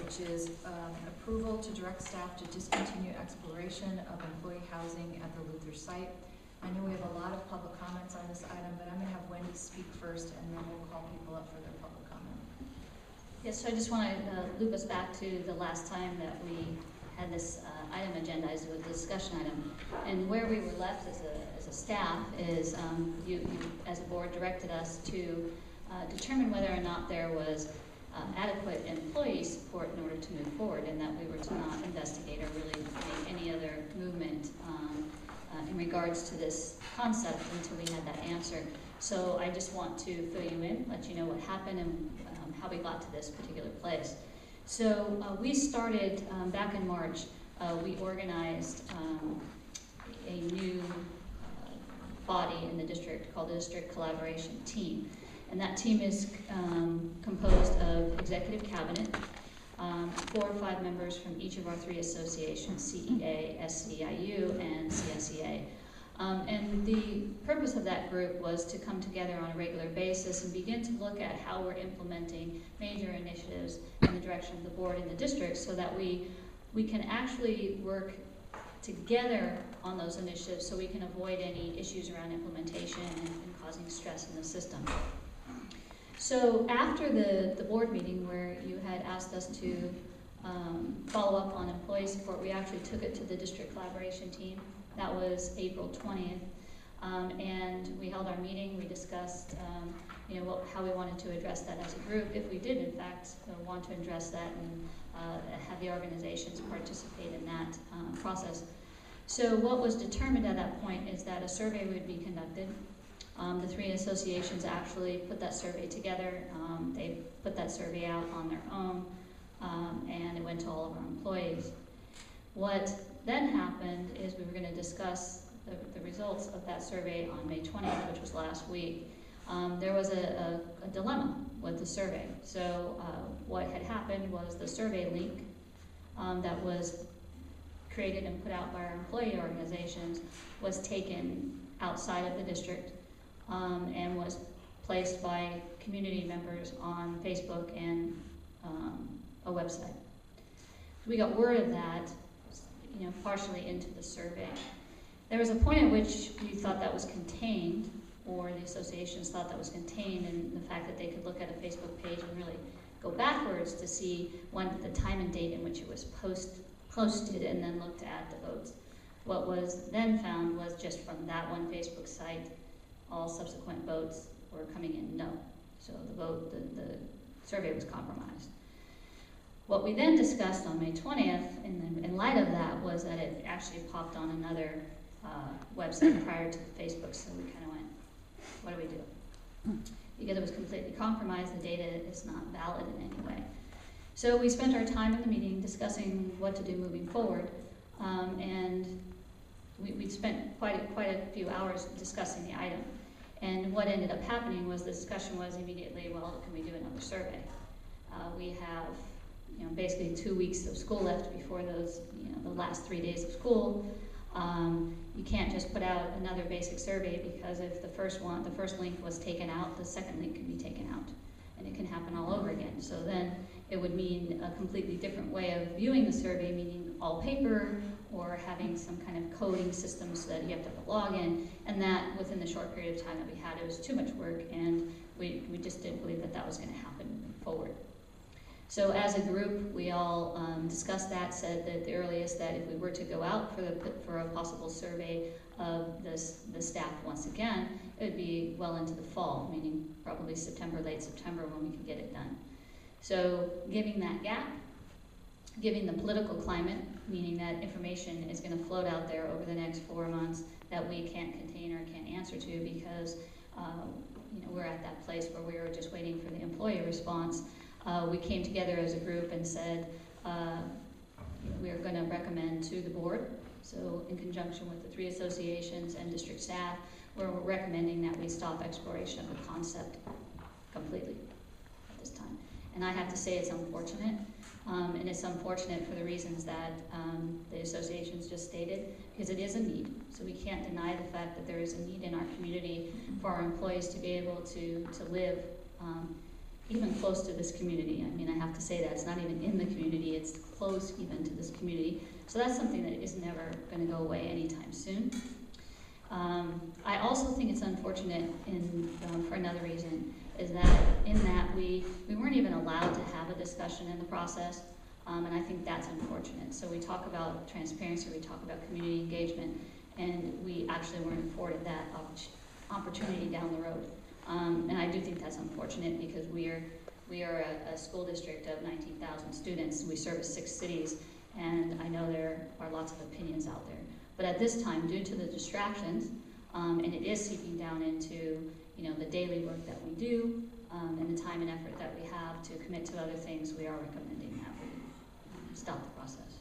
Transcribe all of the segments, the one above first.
which is approval to direct staff to discontinue exploration of employee housing at the Luther site. I know we have a lot of public comments on this item, but I'm going to have Wendy speak first, and then we'll call people up for their public comment. Yes, so I just want to loop us back to the last time that we had this item agendized with a discussion item. And where we were left as a staff is you as a board directed us to determine whether or not there was adequate employee support in order to move forward, and that we were to not investigate or really make any other movement in regards to this concept until we had that answer. So I just want to fill you in, let you know what happened and how we got to this particular place. So we started back in March. We organized a new body in the district called the District Collaboration Team. And that team is composed of executive cabinet, 4 or 5 members from each of our 3 associations, CEA, SEIU, and CSEA. And the purpose of that group was to come together on a regular basis and begin to look at how we're implementing major initiatives in the direction of the board and the district, so that we can actually work together on those initiatives so we can avoid any issues around implementation and causing stress in the system. So after the board meeting where you had asked us to follow up on employee support, we actually took it to the district collaboration team. That was April 20th. And we held our meeting. We discussed how we wanted to address that as a group, if we did in fact want to address that and have the organizations participate in that process. So what was determined at that point is that a survey would be conducted. The 3 associations actually put that survey together. They put that survey out on their own, and it went to all of our employees. What then happened is we were going to discuss the results of that survey on May 20th, which was last week. There was a dilemma with the survey. So what had happened was the survey link that was created and put out by our employee organizations was taken outside of the district and was placed by community members on Facebook and a website. So we got word of that, partially into the survey. There was a point at which we thought that was contained, or the associations thought that was contained in the fact that they could look at a Facebook page and really go backwards to see when the time and date in which it was posted and then looked at the votes. What was then found was just from that one Facebook site, all subsequent votes were coming in no. So the survey was compromised. What we then discussed on May 20th, in light of that, was that it actually popped on another website prior to Facebook, so we kind of went, what do we do? Because it was completely compromised, the data is not valid in any way. So we spent our time in the meeting discussing what to do moving forward, and we spent quite a few hours discussing the item. And what ended up happening was the discussion was immediately, well, can we do another survey? We have basically 2 weeks of school left before those, the last 3 days of school. You can't just put out another basic survey, because if the first link was taken out, the second link can be taken out, and it can happen all over again. So then it would mean a completely different way of viewing the survey, meaning all paper, or having some kind of coding system so that you have to have a login, and that within the short period of time that we had, it was too much work, and we just didn't believe that was going to happen moving forward. So as a group, we all discussed that, said that the earliest that if we were to go out for a possible survey of the staff once again, it would be well into the fall, meaning probably September, late September, when we could get it done. So giving that gap, giving the political climate, meaning that information is going to float out there over the next 4 months that we can't contain or can't answer to, because we're at that place where we were just waiting for the employee response. We came together as a group and said we are going to recommend to the board, so in conjunction with the 3 associations and district staff, we're recommending that we stop exploration of the concept completely at this time. And I have to say it's unfortunate, and it's unfortunate for the reasons that the associations just stated, because it is a need. So we can't deny the fact that there is a need in our community for our employees to be able to live even close to this community. I mean, I have to say that it's not even in the community, it's close even to this community. So that's something that is never going to go away anytime soon. I also think it's unfortunate for another reason, is that in that we weren't even allowed to have a discussion in the process, and I think that's unfortunate. So we talk about transparency, we talk about community engagement, and we actually weren't afforded that opportunity down the road. And I do think that's unfortunate because we are a school district of 19,000 students. We service 6 cities, and I know there are lots of opinions out there. But at this time, due to the distractions, and it is seeping down into the daily work that we do, and the time and effort that we have to commit to other things, we are recommending that we stop the process,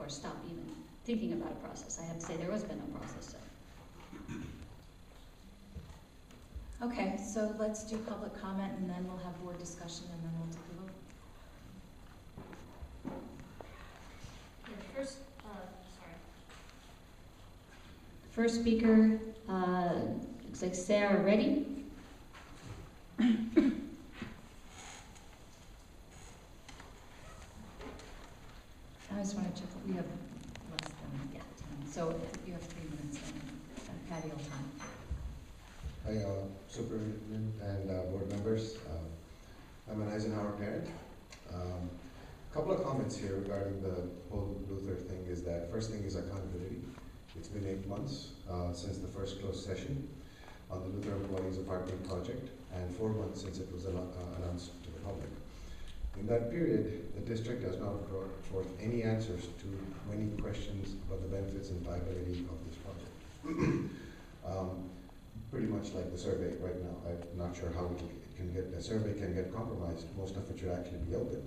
or stop even thinking about a process. I have to say there has been no process. So. Okay, so let's do public comment, and then we'll have board discussion, and then we'll take a vote. First, First speaker, looks like Sarah Reddy. I just want to check, we have less than 10, so you have 3 minutes and patio time. Hi, Superintendent and board members. I'm an Eisenhower parent. A couple of comments here regarding the whole Luther thing is that first thing is accountability. It's been 8 months since the first closed session on the Luther Employees Apartment Project, and 4 months since it was announced to the public. In that period, the district has not brought forth any answers to many questions about the benefits and viability of this project. Pretty much like the survey right now. I'm not sure how the survey can get compromised. Most of it should actually be open.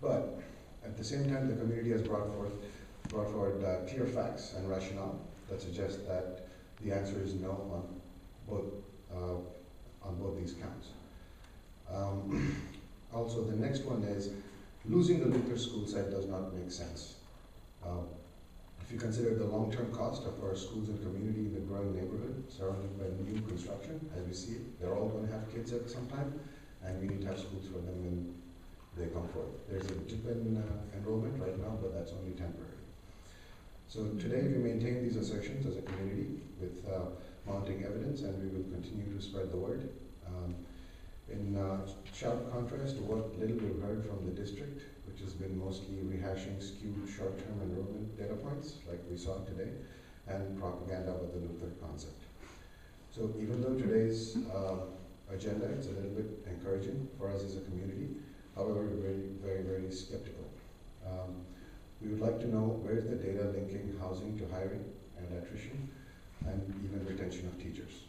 But at the same time, the community has brought forward clear facts and rationale that suggest that the answer is no on both these counts. Also, the next one is losing the Luther school site does not make sense. If you consider the long-term cost of our schools and community in the growing neighborhood surrounded by new construction, as we see it, they're all going to have kids at some time, and we need to have schools for them when they come forth. There's a dip in enrollment right now, but that's only temporary. So today we maintain these assertions as a community with mounting evidence, and we will continue to spread the word. In sharp contrast to what little we've heard from the district, which has been mostly rehashing skewed short-term enrollment data points, like we saw today, and propaganda with the Luther concept. So even though today's agenda is a little bit encouraging for us as a community, however, we're very, very skeptical. We would like to know where's the data linking housing to hiring and attrition, and even retention of teachers.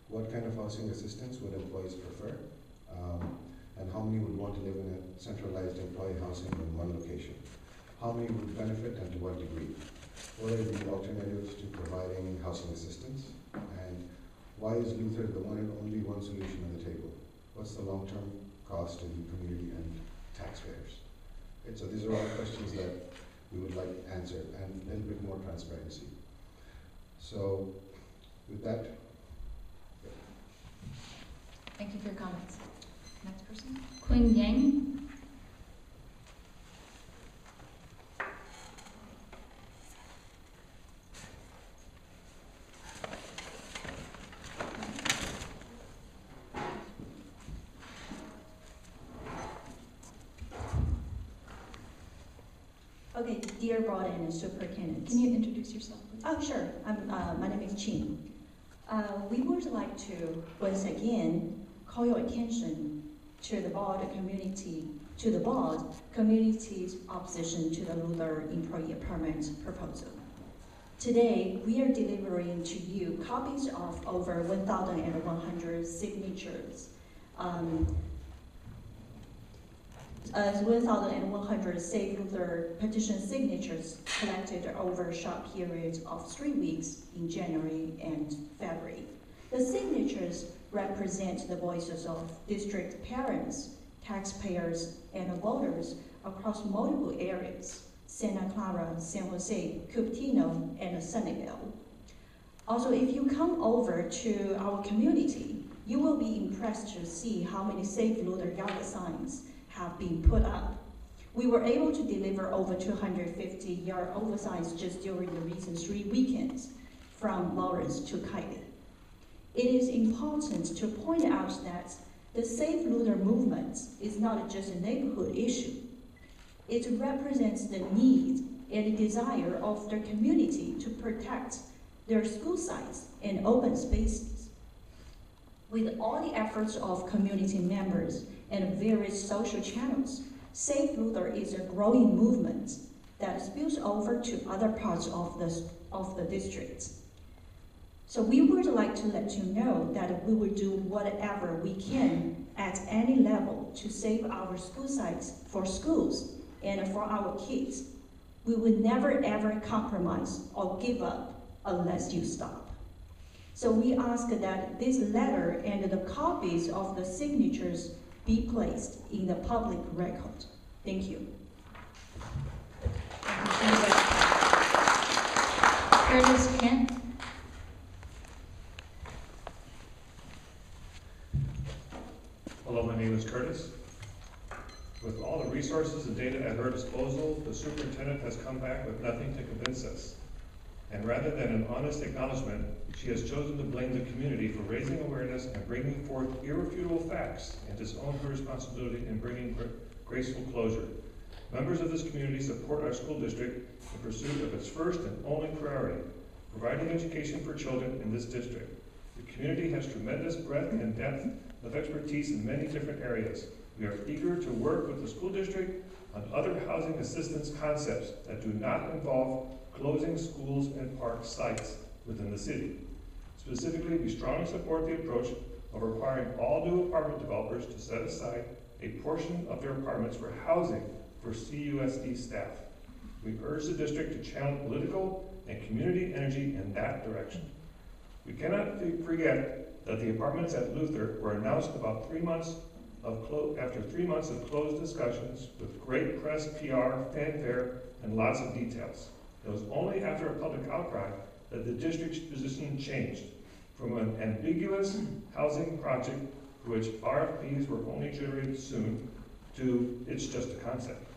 What kind of housing assistance would employees prefer? And how many would want to live in a centralized employee housing in one location? How many would benefit and to what degree? What are the alternatives to providing housing assistance? And why is Luther the one and only one solution on the table? What's the long-term cost to the community and taxpayers? Okay, so these are all questions that we would like answered, and a little bit more transparency. So with that, Thank you for your comments. Next person. Quinn Yang. Okay, dear board and superintendent. Can you introduce yourself, please? Oh, sure. My name is Qin. We would like to once again call your attention to the board community's opposition to the Luther employee apartment proposal. Today, we are delivering to you copies of over 1,100 signatures. 1,100 Save Luther petition signatures collected over a short period of 3 weeks in January and February. The signatures represent the voices of district parents, taxpayers, and voters across multiple areas: Santa Clara, San Jose, Cupertino, and Sunnyvale. Also, if you come over to our community, You will be impressed to see how many Save Luther yard signs have been put up. We were able to deliver over 250 yard signs just during the recent 3 weekends, from Lawrence to Kylie. It is important to point out that the Save Luther movement is not just a neighborhood issue. It represents the need and desire of their community to protect their school sites and open spaces. With all the efforts of community members and various social channels, Save Luther is a growing movement that spills over to other parts of the district. So we would like to let you know that we will do whatever we can at any level to save our school sites for schools and for our kids. We will never ever compromise or give up unless you stop. So we ask that this letter and the copies of the signatures be placed in the public record. Thank you. Curtis Kent? Hello, my name is Curtis. With all the resources and data at her disposal, the superintendent has come back with nothing to convince us. And rather than an honest acknowledgement, she has chosen to blame the community for raising awareness and bringing forth irrefutable facts and disown her responsibility in bringing graceful closure. Members of this community support our school district in pursuit of its first and only priority, providing education for children in this district. The community has tremendous breadth and depth of expertise in many different areas. We are eager to work with the school district on other housing assistance concepts that do not involve closing schools and park sites within the city. Specifically, we strongly support the approach of requiring all new apartment developers to set aside a portion of their apartments for housing for CUSD staff. We urge the district to channel political and community energy in that direction. We cannot forget that the apartments at Luther were announced about 3 months after 3 months of closed discussions with great press, PR, fanfare, and lots of details. It was only after a public outcry that the district's position changed from an ambiguous housing project for which RFPs were only generated soon to it's just a concept.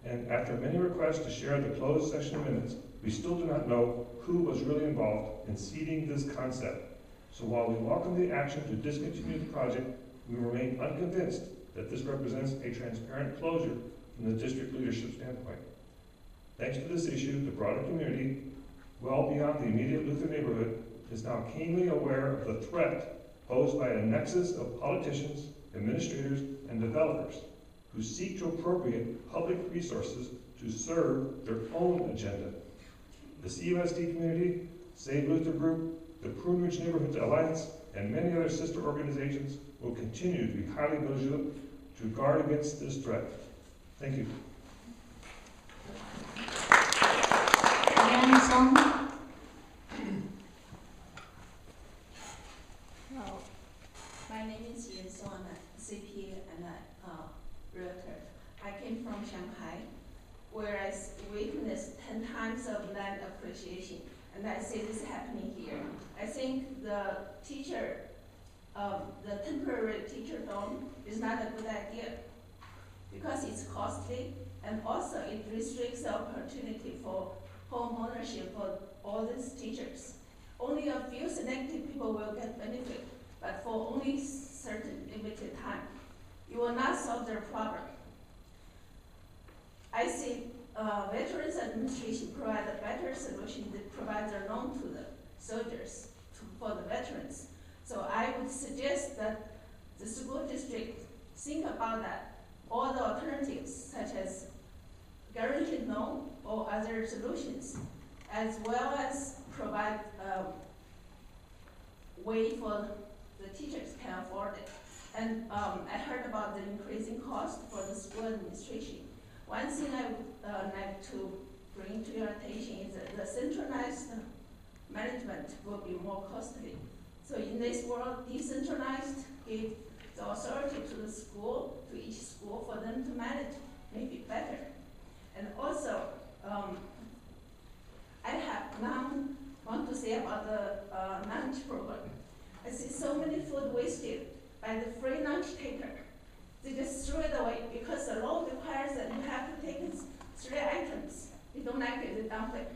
And after many requests to share the closed session minutes, we still do not know who was really involved in seeding this concept. So while we welcome the action to discontinue the project, we remain unconvinced that this represents a transparent closure from the district leadership standpoint. Thanks to this issue, the broader community, well beyond the immediate Luther neighborhood, is now keenly aware of the threat posed by a nexus of politicians, administrators, and developers who seek to appropriate public resources to serve their own agenda. The CUSD community, Save Luther Group, the Prune Ridge Neighborhood Alliance, and many other sister organizations will continue to be highly vigilant to guard against this threat. Thank you. Yan Song? Hello, my name is Yan Song, I'm a CPA and a realtor. I came from Shanghai, where I witnessed 10 times of land appreciation, and I see this happening here. I think the temporary teacher dorm is not a good idea because it's costly, and also it restricts the opportunity for home ownership for all these teachers. Only a few selected people will get benefit, but for only certain limited time. You will not solve their problem. I see Veterans Administration provide a better solution that provides a loan to the soldiers, for the veterans. So I would suggest that the school district think about that, all the alternatives such as guaranteed loan or other solutions, as well as provide a way for the teachers can afford it. And I heard about the increasing cost for the school administration. One thing I would like to bring to your attention is that the centralized management will be more costly. So in this world, decentralized give the authority to the school, to each school, for them to manage may be better. And also, I have want to say about the lunch program. I see so many food wasted by the free lunch taker. They just throw it away because the law requires that you have to take 3 items. You don't like it, they dump it.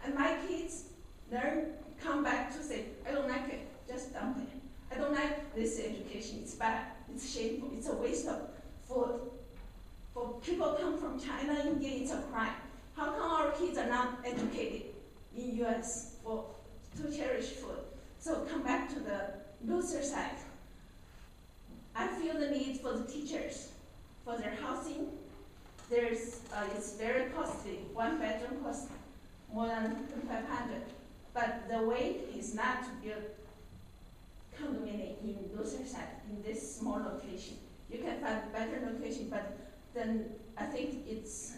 And my kids learn, come back to say, I don't like it, just dump it. I don't like this education, it's bad, it's shameful, it's a waste of food. For people come from China, India, it's a crime. How come our kids are not educated in US to cherish food? So come back to the loser side. I feel the need for the teachers, for their housing. It's very costly. 1 bedroom costs more than 500. But the way is not to build condominium in loser side, in this small location. You can find better location, but then I think it's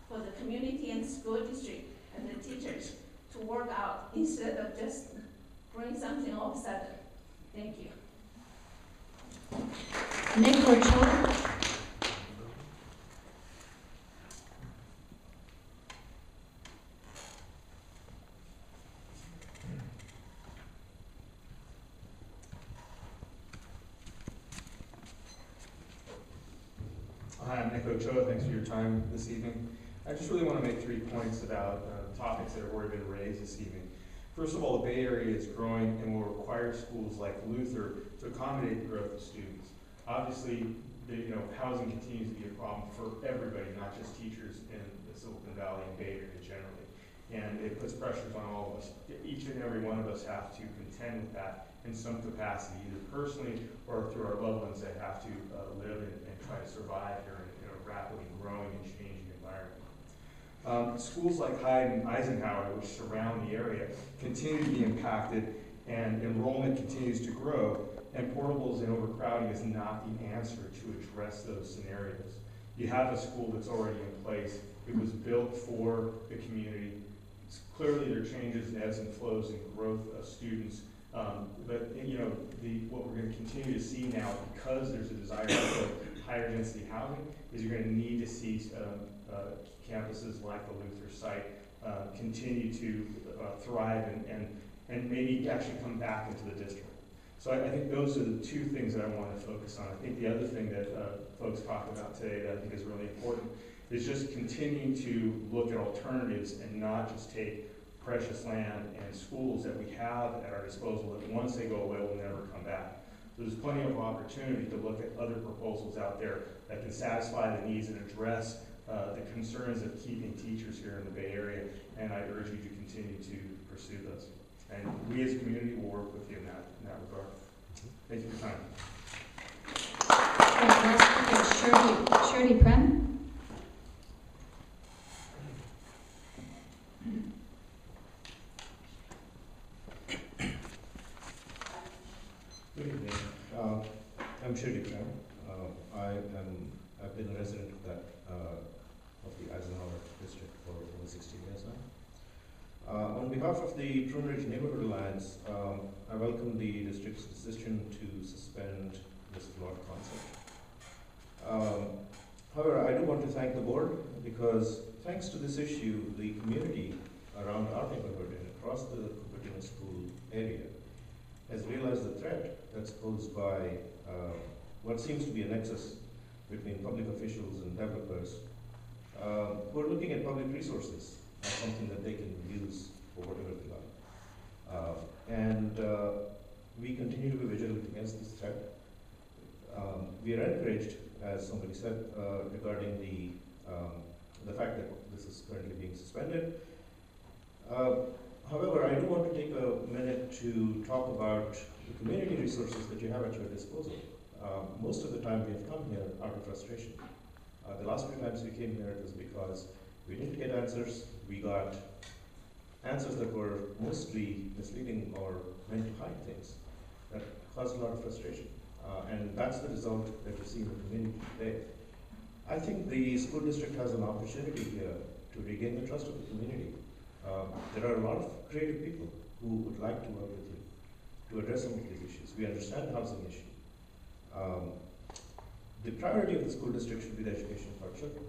for the community and school district and the teachers to work out instead of just bring something all of a sudden. Thank you. Nick or Cho? Hi, I'm Nick Ochoa. Thanks for your time this evening. I just really want to make 3 points about topics that have already been raised this evening. First of all, the Bay Area is growing and will require schools like Luther to accommodate the growth of students. Obviously, housing continues to be a problem for everybody, not just teachers in the Silicon Valley and Bay Area generally. And it puts pressures on all of us. Each and every one of us have to contend with that in some capacity, either personally or through our loved ones that have to live and try to survive here in a rapidly growing and changing environment. Schools like Hyde and Eisenhower, which surround the area, continue to be impacted, and enrollment continues to grow, and portables and overcrowding is not the answer to address those scenarios. You have a school that's already in place. It was built for the community. Clearly there are changes and ebbs and flows in growth of students, but what we're going to continue to see now, because there's a desire for higher density housing, is you're going to need to see campuses like the Luther site continue to thrive and maybe actually come back into the district. So I think those are the 2 things that I want to focus on. I think the other thing that folks talked about today that I think is really important is just continuing to look at alternatives and not just take precious land and schools that we have at our disposal that once they go away will never come back. So there's plenty of opportunity to look at other proposals out there that can satisfy the needs and address the concerns of keeping teachers here in the Bay Area, and I urge you to continue to pursue those. And we as a community will work with you in that regard. Thank you for your time. Last speaker, Shirley Prem. Good evening. I'm Shirley Prem. I've been a resident of the Eisenhower district for over 16 years now. On behalf of the Prune Ridge Neighborhood Alliance, I welcome the district's decision to suspend this flawed concept. However, I do want to thank the board because thanks to this issue, the community around our neighborhood and across the Cupertino school area has realized the threat that's posed by what seems to be a nexus between public officials and developers who are looking at public resources as something that they can use for whatever they like. We continue to be vigilant against this threat. We are encouraged, as somebody said, regarding the fact that this is currently being suspended. However, I do want to take a minute to talk about the community resources that you have at your disposal. Most of the time we have come here out of frustration. The last few times we came here, it was because we didn't get answers. We got answers that were mostly misleading or meant to hide things that caused a lot of frustration. And that's the result that we see in the community today. I think the school district has an opportunity here to regain the trust of the community. There are a lot of creative people who would like to work with you to address some of these issues. We understand the housing issue. The priority of the school district should be the education of our children.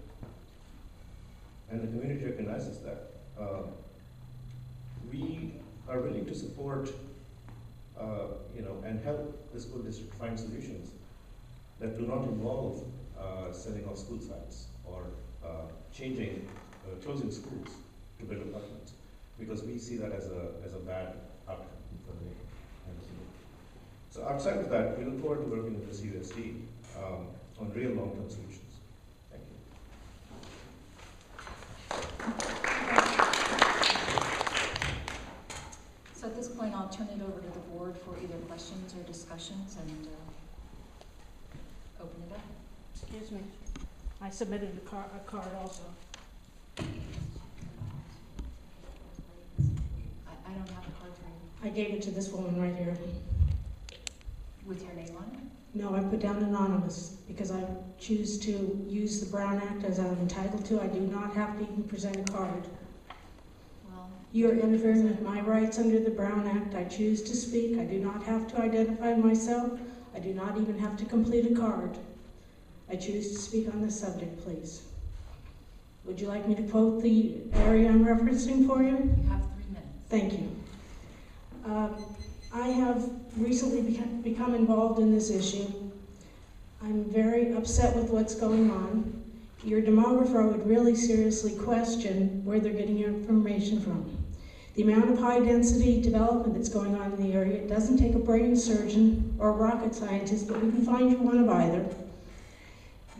And the community recognizes that. We are willing to support and help the school district find solutions that do not involve selling off school sites or closing schools to build apartments, because we see that as a bad outcome for the neighborhood. So outside of that, we look forward to working with the CUSD on real long-term solutions. Thank you. So at this point, I'll turn it over to the board for either questions or discussions and open it up. Excuse me, I submitted a card also. I don't have a card for you. I gave it to this woman right here. With your name on it? No, I put down anonymous because I choose to use the Brown Act as I'm entitled to. I do not have to even present a card. Well, You are interfering with my rights under the Brown Act. I choose to speak. I do not have to identify myself. I do not even have to complete a card. I choose to speak on this subject, please. Would you like me to quote the area I'm referencing for you? you have 3 minutes. Thank you. I have recently become involved in this issue. I'm very upset with what's going on. Your demographer would really seriously question where they're getting your information from. The amount of high-density development that's going on in the area, it doesn't take a brain surgeon or a rocket scientist, but we can find you one of either,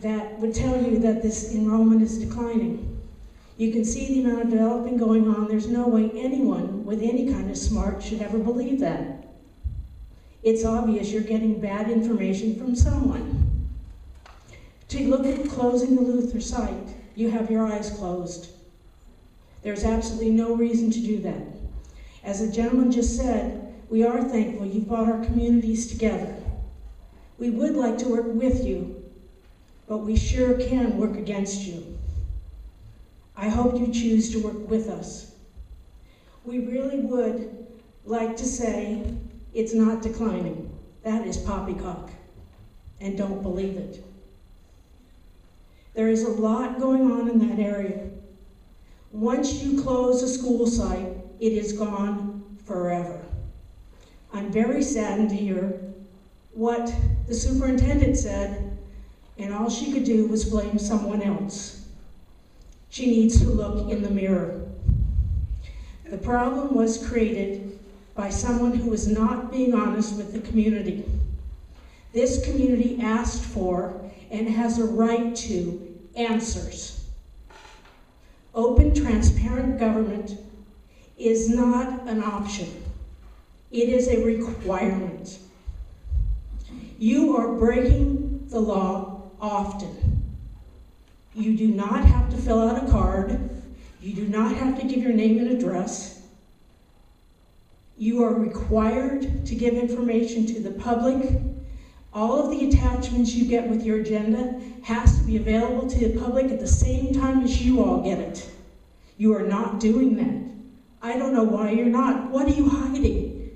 that would tell you that this enrollment is declining. You can see the amount of development going on. There's no way anyone with any kind of smart should ever believe that. It's obvious you're getting bad information from someone. To look at closing the Luther site, you have your eyes closed. There's absolutely no reason to do that. As the gentleman just said, we are thankful you've brought our communities together. We would like to work with you, but we sure can work against you. I hope you choose to work with us. We really would like to say it's not declining. That is poppycock, and don't believe it. There is a lot going on in that area. Once you close a school site, it is gone forever. I'm very saddened to hear what the superintendent said, and all she could do was blame someone else. She needs to look in the mirror. The problem was created by someone who was not being honest with the community. This community asked for and has a right to answers. Open, transparent government is not an option. It is a requirement. You are breaking the law often. You do not have to fill out a card. You do not have to give your name and address. You are required to give information to the public. All of the attachments you get with your agenda has to be available to the public at the same time as you all get it. You are not doing that. I don't know why you're not. What are you hiding?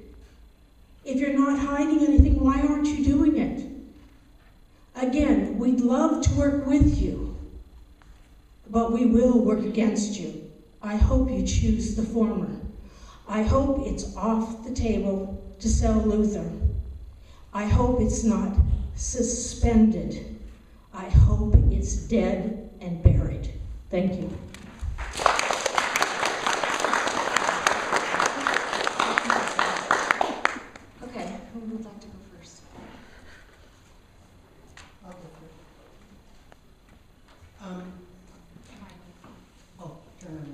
If you're not hiding anything, why aren't you doing it? Again, we'd love to work with you, but we will work against you. I hope you choose the former. I hope it's off the table to sell Luther. I hope it's not suspended. I hope it's dead and buried. Thank you. Okay, who would like to go first? I'll go first. Turn on it.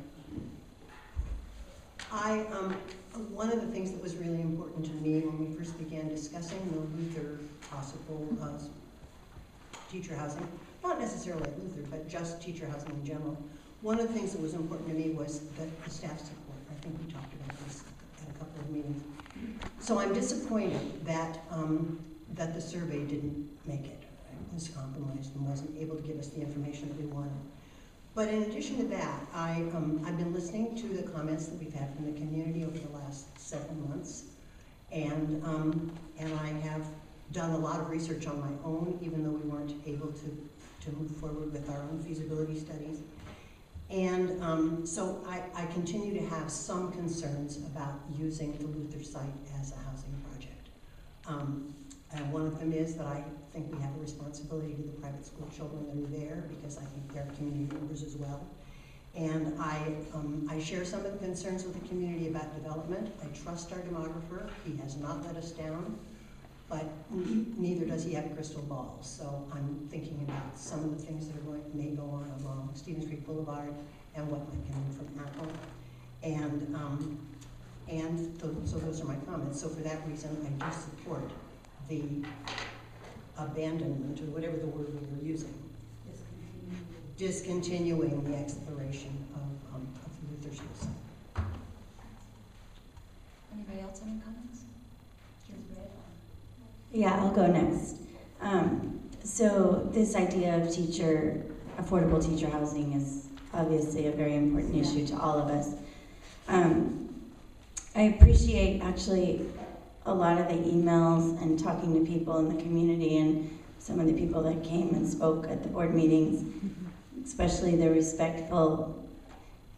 One of the things that was really important to me when we first began discussing the Luther possible teacher housing, not necessarily at Luther, but just teacher housing in general, one of the things that was important to me was the staff support. I think we talked about this at a couple of meetings. So I'm disappointed that that the survey didn't make it. It was compromised and wasn't able to give us the information that we wanted. But in addition to that, I've been listening to the comments that we've had from the community over the last several months, and I have done a lot of research on my own, even though we weren't able to move forward with our own feasibility studies. And so I continue to have some concerns about using the Luther site as a housing project. One of them is that I think we have a responsibility to the private school children that are there, because I think they're community members as well. And I share some of the concerns with the community about development. I trust our demographer. He has not let us down, but neither does he have a crystal ball. So I'm thinking about some of the things that may go on along Stevens Creek Boulevard and what might come in from Apple. So those are my comments. So for that reason, I do support the abandonment, or whatever the word we were using. Discontinuing the exploration of the Luther School site. Anybody else have any comments? Yeah, I'll go next. So this idea of affordable teacher housing is obviously a very important issue to all of us. I appreciate actually a lot of the emails and talking to people in the community, and some of the people that came and spoke at the board meetings, especially the respectful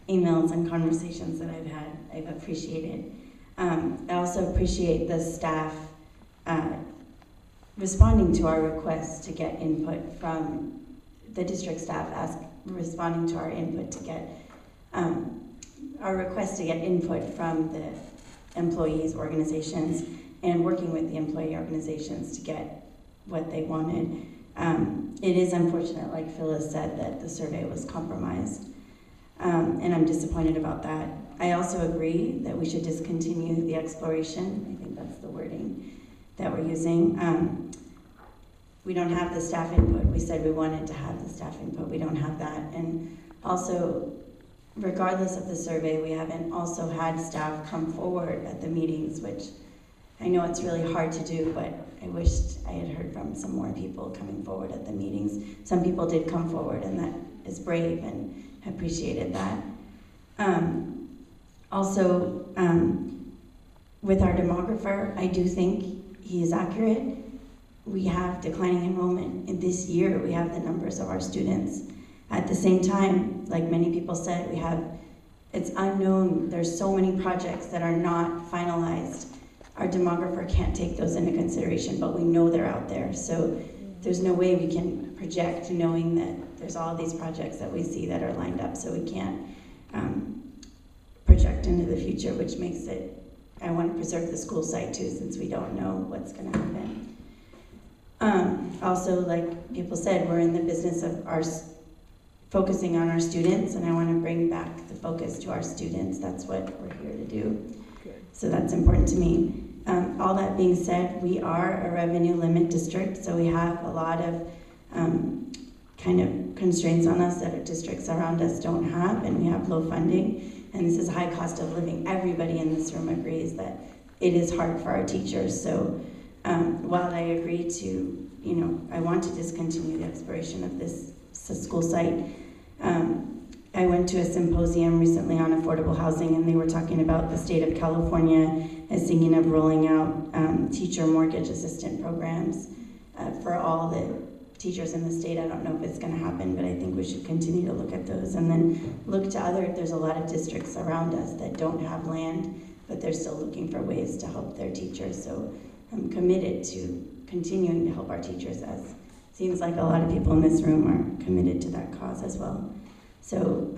emails and conversations that I've had. I've appreciated. I also appreciate the staff responding to our request to get input from the district staff, responding to our input to get our request to get input from the employees' organizations, and working with the employee organizations to get what they wanted. It is unfortunate, like Phyllis said, that the survey was compromised, and I'm disappointed about that. I also agree that we should discontinue the exploration. I think that's the wording that we're using. We don't have the staff input. We said we wanted to have the staff input. We don't have that. And also, regardless of the survey, we haven't also had staff come forward at the meetings, which I know it's really hard to do, but I wished I had heard from some more people coming forward at the meetings. Some people did come forward, and that is brave, and I appreciated that. Also, with our demographer, I do think he is accurate. We have declining enrollment in this year. We have the numbers of our students. At the same time, like many people said, it's unknown. There's so many projects that are not finalized. Our demographer can't take those into consideration, but we know they're out there. So there's no way we can project knowing that there's all these projects that we see that are lined up, so we can't project into the future, which makes it, I want to preserve the school site too, since we don't know what's going to happen. Also, like people said, we're in the business of focusing on our students, and I want to bring back the focus to our students. That's what we're here to do. So that's important to me. All that being said, we are a revenue limit district, so we have a lot of kind of constraints on us that districts around us don't have, and we have low funding, and this is a high cost of living. Everybody in this room agrees that it is hard for our teachers. So while I agree to, I want to discontinue the exploration of this school site, I went to a symposium recently on affordable housing, and they were talking about the state of California as thinking of rolling out teacher mortgage assistant programs for all the teachers in the state. I don't know if it's going to happen, but I think we should continue to look at those, and then look to there's a lot of districts around us that don't have land, but they're still looking for ways to help their teachers. So I'm committed to continuing to help our teachers, as seems like a lot of people in this room are committed to that cause as well. So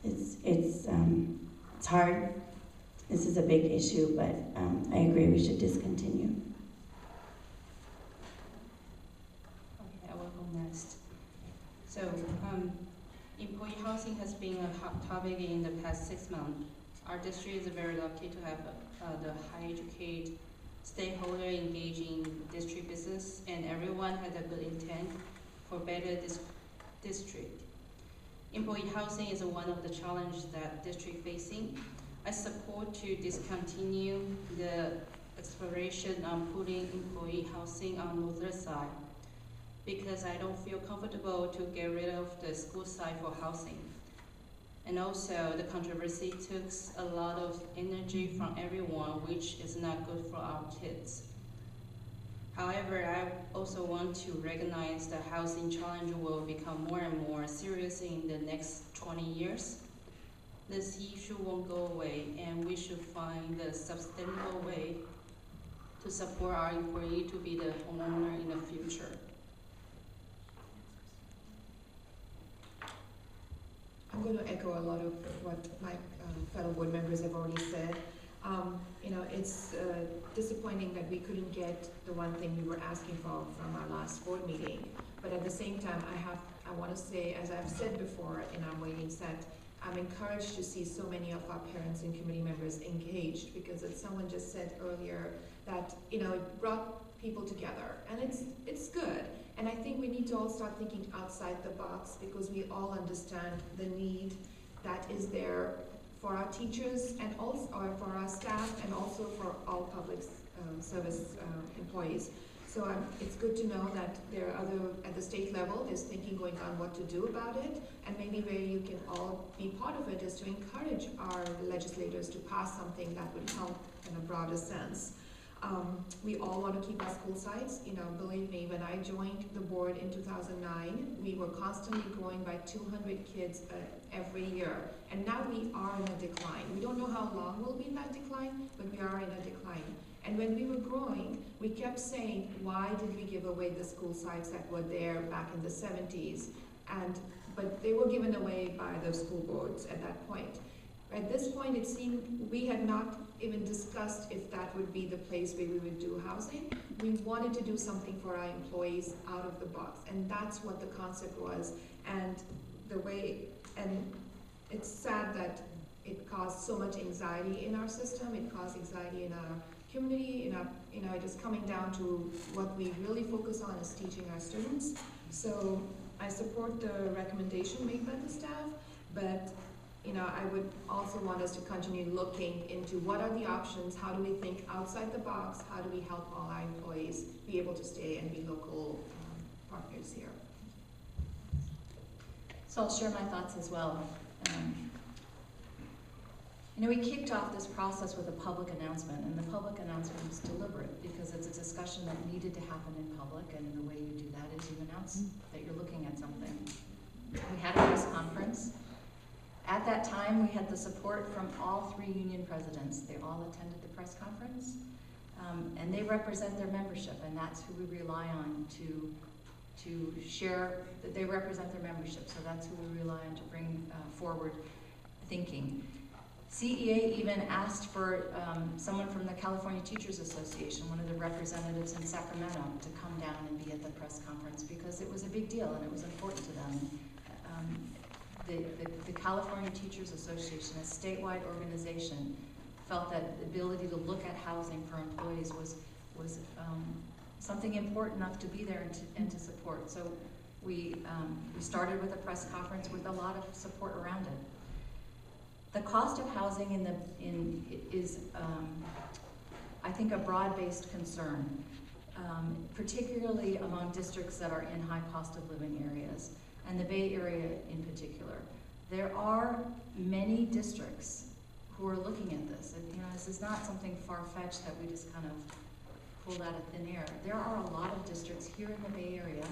it's hard. This is a big issue, but I agree we should discontinue. Okay, I will go next. So employee housing has been a hot topic in the past 6 months. Our district is very lucky to have the high educated stakeholder engaging district business, and everyone had a good intent for better district. Employee housing is one of the challenges that district facing. I support to discontinue the exploration on putting employee housing on Luther side, because I don't feel comfortable to get rid of the school side for housing. And also, the controversy took a lot of energy from everyone, which is not good for our kids. However, I also want to recognize that housing challenge will become more and more serious in the next 20 years. This issue won't go away, and we should find a sustainable way to support our employee to be the homeowner in the future. I'm going to echo a lot of what my fellow board members have already said. It's disappointing that we couldn't get the one thing we were asking for from our last board meeting. But at the same time, I want to say, as I've said before in our waiting set, I'm encouraged to see so many of our parents and committee members engaged, because as someone just said earlier, that it brought people together, and it's good. And I think we need to all start thinking outside the box, because we all understand the need that is there for our teachers and also for our staff, and also for all public service employees. So it's good to know that there are at the state level, there's thinking going on what to do about it, and maybe where you can all be part of it is to encourage our legislators to pass something that would help in a broader sense. We all want to keep our school sites. Believe me, when I joined the board in 2009, we were constantly growing by 200 kids every year. And now we are in a decline. We don't know how long we'll be in that decline, but we are in a decline. And when we were growing, we kept saying, why did we give away the school sites that were there back in the 70s? But they were given away by the school boards at that point. At this point, it seemed we had not even discussed if that would be the place where we would do housing. We wanted to do something for our employees out of the box, and that's what the concept was. And it's sad that it caused so much anxiety in our system. It caused anxiety in our community. It is coming down to what we really focus on is teaching our students. So I support the recommendation made by the staff, but I would also want us to continue looking into what are the options, how do we think outside the box, how do we help all our employees be able to stay and be local partners here. So I'll share my thoughts as well. We kicked off this process with a public announcement, and the public announcement was deliberate because it's a discussion that needed to happen in public, and the way you do that is you announce that you're looking at something. We had a press conference. At that time, we had the support from all 3 union presidents. They all attended the press conference, and they represent their membership, and that's who we rely on to share that they represent their membership. So that's who we rely on to bring forward thinking. CEA even asked for someone from the California Teachers Association, one of the representatives in Sacramento, to come down and be at the press conference because it was a big deal and it was important to them. The California Teachers Association, a statewide organization, felt that the ability to look at housing for employees was something important enough to be there and to support. So we started with a press conference with a lot of support around it. The cost of housing is, I think, a broad-based concern, particularly among districts that are in high cost of living areas, and the Bay Area in particular. There are many districts who are looking at this. This is not something far-fetched that we just kind of pulled out of thin air. There are a lot of districts here in the Bay Area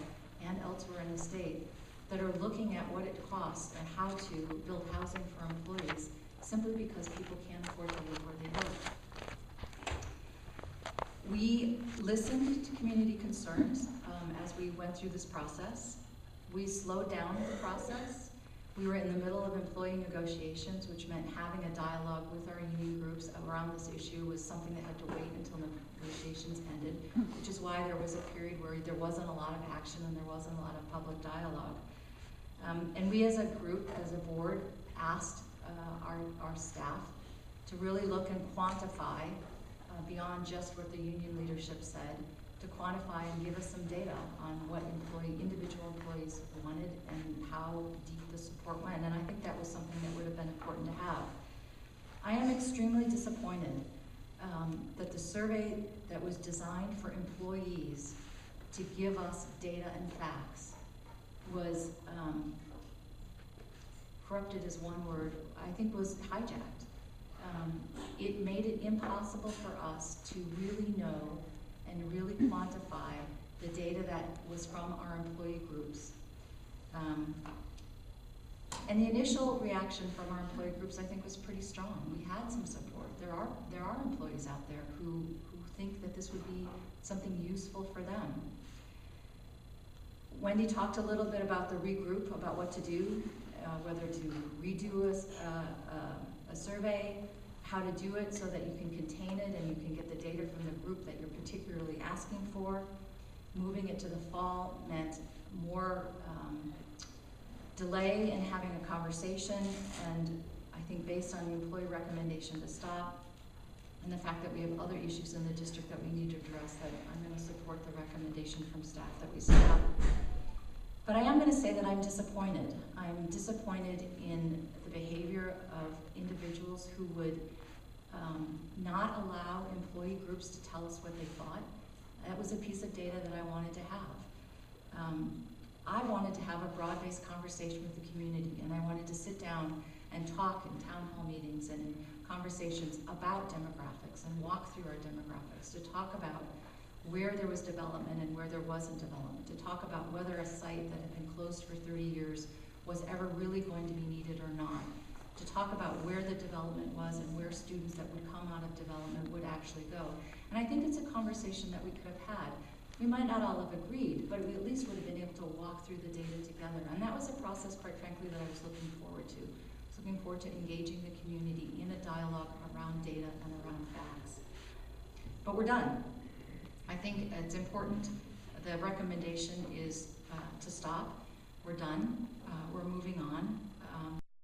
and elsewhere in the state that are looking at what it costs and how to build housing for employees simply because people can't afford to live where they live. We listened to community concerns as we went through this process. We slowed down the process. We were in the middle of employee negotiations, which meant having a dialogue with our union groups around this issue was something that had to wait until negotiations ended, which is why there was a period where there wasn't a lot of action and there wasn't a lot of public dialogue. And we as a group, as a board, asked our staff to really look and quantify beyond just what the union leadership said, to quantify and give us some data on what individual employees wanted and how deep the support went. And I think that was something that would have been important to have. I am extremely disappointed that the survey that was designed for employees to give us data and facts was corrupted is one word, I think was hijacked. It made it impossible for us to really know and really quantify the data that was from our employee groups. And the initial reaction from our employee groups, I think, was pretty strong. We had some support. There are employees out there who think that this would be something useful for them. Wendy talked a little bit about the regroup, about what to do, whether to redo a survey, how to do it so that you can contain it and you can get the data from the group that you're particularly asking for. Moving it to the fall meant more delay in having a conversation, and I think based on the employee recommendation to stop, and the fact that we have other issues in the district that we need to address, that I'm going to support the recommendation from staff that we stop. But I am going to say that I'm disappointed. I'm disappointed in the behavior of individuals who would not allow employee groups to tell us what they thought. That was a piece of data that I wanted to have. I wanted to have a broad-based conversation with the community, and I wanted to sit down and talk in town hall meetings and in conversations about demographics and walk through our demographics, to talk about where there was development and where there wasn't development, to talk about whether a site that had been closed for 30 years was ever really going to be needed or not, to talk about where the development was and where students that would come out of development would actually go. And I think it's a conversation that we could have had. We might not all have agreed, but we at least would have been able to walk through the data together. And that was a process, quite frankly, that I was looking forward to. I was looking forward to engaging the community in a dialogue around data and around facts. But we're done. I think it's important. The recommendation is to stop. We're done. We're moving on.